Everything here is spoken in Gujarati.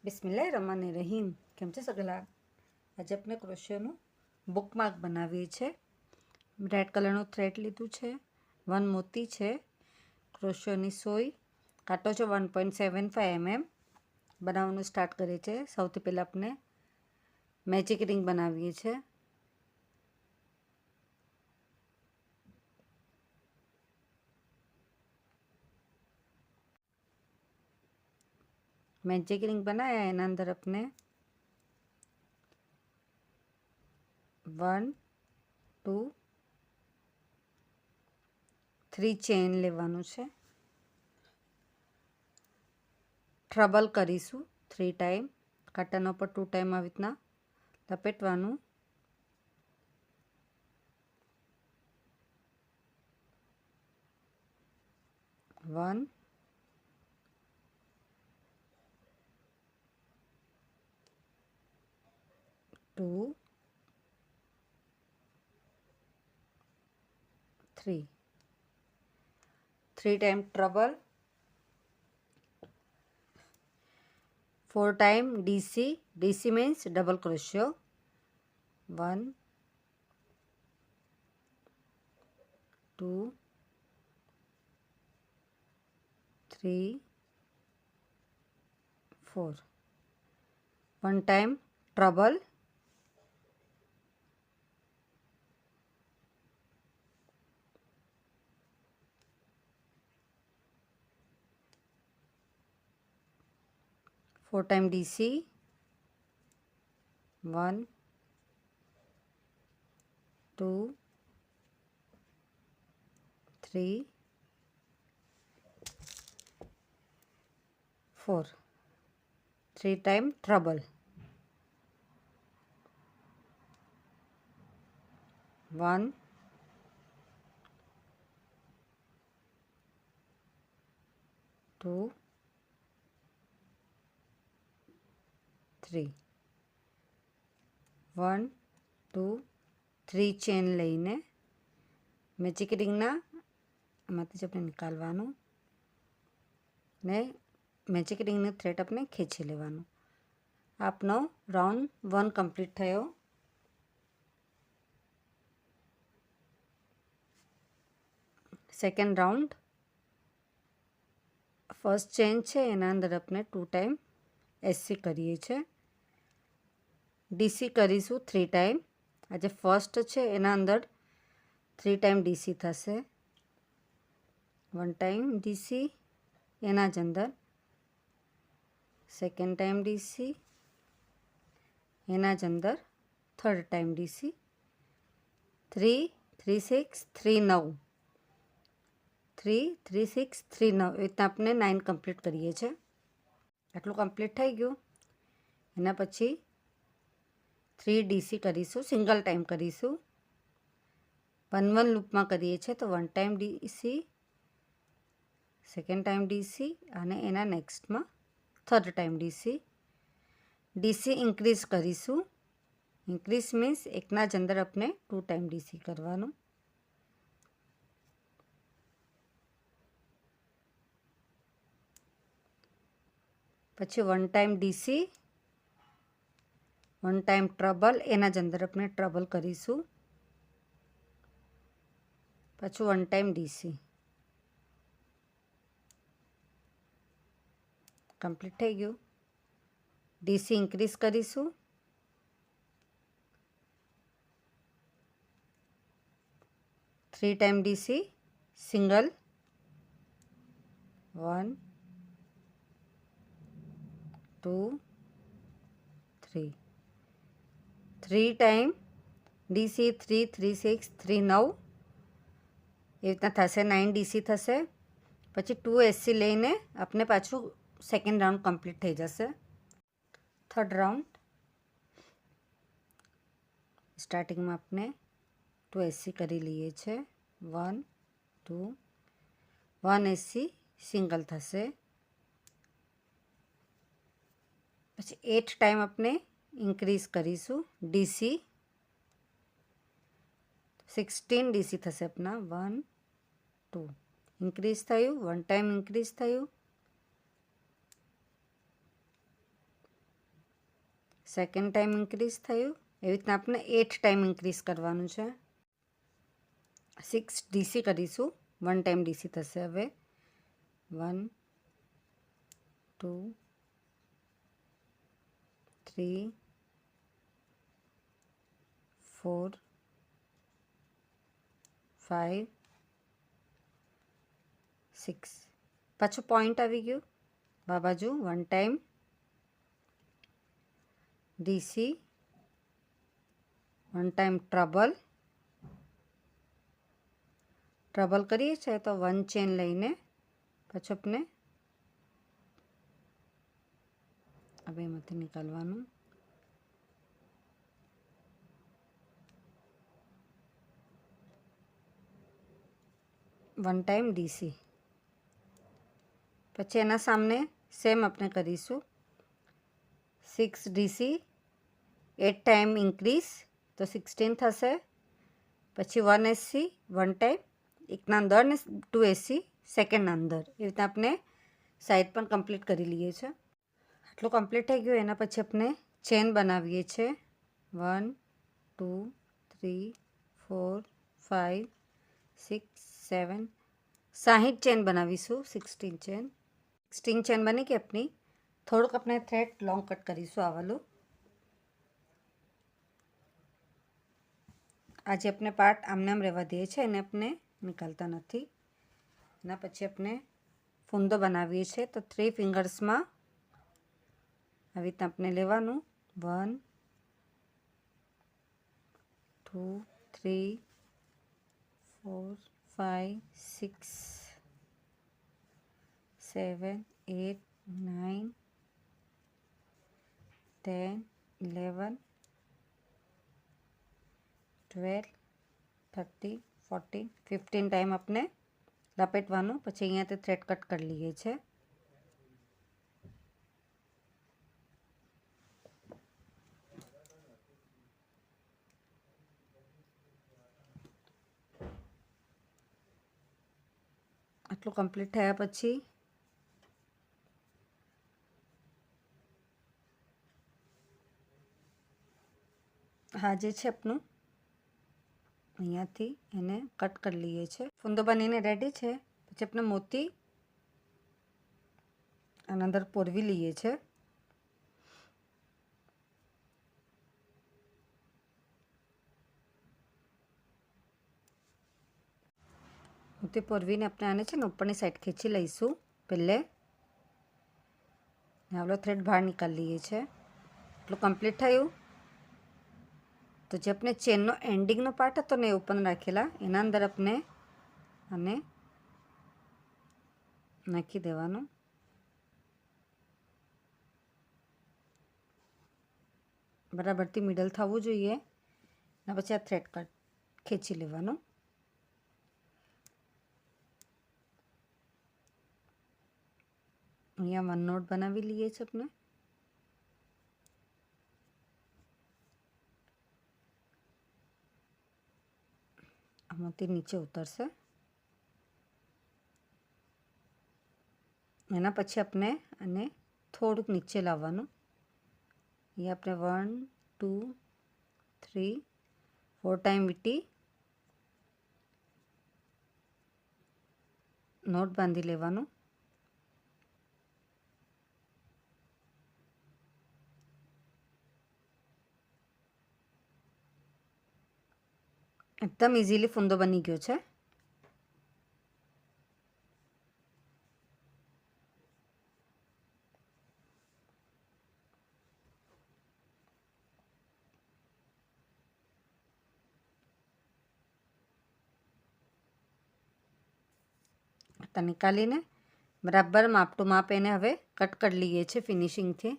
બિસ્મિલ્લાહિર્રહમાનિર્રહીમ. કેમ છે સગલા? આજે આપણે ક્રોશિયોનું બુકમાર્ક બનાવીએ છીએ. રેડ કલરનું થ્રેડ લીધું છે, 1 મોતી છે, ક્રોશિયોની સોય, કાંટો છે 1.75 mm. બનાવવાનું સ્ટાર્ટ કરીએ છીએ. સૌથી પહેલાં આપણે મેજિક રિંગ બનાવીએ છીએ. મેજિક રિંગ बनाया, એના અંદર આપણે 1 2 3 ચેન લેવાનું છે. ટ્રબલ કરીશું 3 ટાઈમ. કાંટાના ઉપર 2 ટાઈમ આવી રીતના લપેટવાનું. One 2 3 time treble, 4 time DC. DC means double ક્રોશિયો. 1 2 3 4. 1 time treble, 4 time DC. 1 2 3 4. 3 time treble. 1 2 3. 1 2 3 chain લઈને મેજિક રિંગના આમાંથી જ આપણે નિકાલવાનું ને મેજિક રિંગનો થ્રેડ આપણે ખેંચી લેવાનું. આપનો રાઉન્ડ 1 કમ્પ્લીટ થયો. સેકન્ડ રાઉન્ડ, ફર્સ્ટ ચેન છે એના અંદર આપણે 2 ટાઈમ એસસી કરીએ છીએ. ડીસી કરીશું 3 ટાઈમ. આ જે ફર્સ્ટ છે એના અંદર 3 ટાઈમ ડીસી થશે. 1 ટાઈમ ડીસી, એના જ અંદર સેકન્ડ ટાઈમ ડીસી, એના જ અંદર થર્ડ ટાઈમ ડીસી. 3 3 6 3 9, 3 3 6 3 9, એ રીતના આપણે 9 કમ્પ્લીટ કરીએ છીએ. આટલું કમ્પ્લીટ થઈ ગયું. એના પછી 3 ડીસી કરીશું, સિંગલ ટાઈમ કરીશું. 1 1 લૂપમાં કરીએ છીએ તો 1 time DC, second time DC અને એના નેક્સ્ટમાં third time DC. DC increase કરીશું. ઇન્ક્રીઝ મીન્સ એકના જ અંદર આપણે 2 ટાઈમ ડીસી કરવાનું. પછી 1 ટાઈમ ડીસી, 1 ટાઈમ ટ્રબલ, એના જ અંદર આપણે ટ્રબલ કરીશું. પાછું 1 ટાઈમ ડીસી. કમ્પ્લીટ થઈ ગયું. ડીસી ઇન્ક્રીઝ કરીશું. 3 time DC, single. 1 2 3. 3 time DC, 3 3 6 3 9, એ રીતના થશે. 9 ડીસી થશે. પછી 2 એસસી લઈને આપણે પાછું સેકન્ડ રાઉન્ડ કમ્પ્લીટ થઈ જશે. થર્ડ રાઉન્ડ, સ્ટાર્ટિંગમાં આપણે 2 એસસી કરી લઈએ છીએ. 1 2 1 એસસી સિંગલ થશે. પછી 8 ટાઈમ આપણે ઇન્ક્રીઝ કરીશું. ડીસી 16 ડીસી થશે આપણા. 1 2 ઇન્ક્રીઝ થયું. 1 ટાઈમ ઇન્ક્રીઝ થયું. સેકન્ડ ટાઈમ ઇન્ક્રીઝ થયું. એવી રીતના આપણે 8 ટાઈમ ઇન્ક્રીઝ કરવાનું છે. 6 ડીસી કરીશું. 1 ટાઈમ ડીસી થશે હવે. 1 2 3 4 5 6. પાછું પોઈન્ટ આવી ગયું આ બાજુ. 1 time DC, 1 time trouble. Trouble કરીએ છીએ તો 1 ચેન લઈને પાછું આપણે હવે એમાંથી નીકાળવાનું. One time DC. પછી એના સામને સેમ આપણે કરીશું. 6 ડીસી, 8 ટાઈમ ઇન્ક્રીઝ તો 16 થશે. પછી 1 એસસી 1 ટાઈમ એકના અંદર ને 2 એસસી સેકન્ડના અંદર. એ રીતે આપણે સાઈડ પણ કમ્પ્લીટ કરી લઈએ છીએ. આટલું કમ્પ્લીટ થઈ ગયું. એના પછી આપણે ચેન બનાવીએ છીએ. 1 2 3 4 5 6 7 60 ચેન બનાવીશું. 16 ચેન. 16 ચેન બની ગઈ આપણી. થોડુંક આપણે થ્રેડ લોંગ કટ કરીશું આ વાલું. આજે આપણે પાર્ટ આમને આમ રહેવા દઈએ છીએ, એને આપણે નીકાળતા નથી. એના પછી આપણે ફૂંદો બનાવીએ છીએ. તો 3 ફિંગર્સમાં આવી રીતે આપણે લેવાનું. 1 2 3 4 5 6 7 8 9 10 11 12 13 14 15 ટાઈમ આપણે લપેટવાનું. પછી અહીંયાથી થ્રેડ કટ કરી લઈએ છીએ. આટલું કમ્પ્લીટ થયા પછી હા જે છે આપણું અહીંયાથી એને કટ કરી લઈએ છીએ. ફૂંદો બનીને રેડી છે. પછી આપણે મોતી આના અંદર પોરવી લઈએ છીએ. મોતી પોરવીને આપણે આને છે ને ઉપરની સાઈડ ખેંચી લઈશું પહેલે. આવલો થ્રેડ બહાર નીકાળી લઈએ છીએ. એટલું કમ્પ્લીટ થયું. તો જે આપણે ચેનનો એન્ડિંગનો પાર્ટ હતો ને એ ઓપન રાખેલા એના અંદર આપણે આને નાખી દેવાનું. બરાબરથી મિડલ થવું જોઈએ. અને પછી આ થ્રેડ કટ ખેંચી લેવાનું. અહીંયા 1 નોટ બનાવી લઈએ છીએ આપણે. આમાંથી નીચે ઉતરશે. એના પછી આપણે આને થોડુંક નીચે લાવવાનું. અહીંયા આપણે 1 2 3 4 ટાઈમ વીટી નોટ બાંધી લેવાનું. એકદમ ઇઝીલી ફૂંદો બની ગયો છે. તો નિકાલીને બરાબર માપ ટુ માપ એને હવે કટ કરી લઈએ છીએ ફિનિશિંગથી.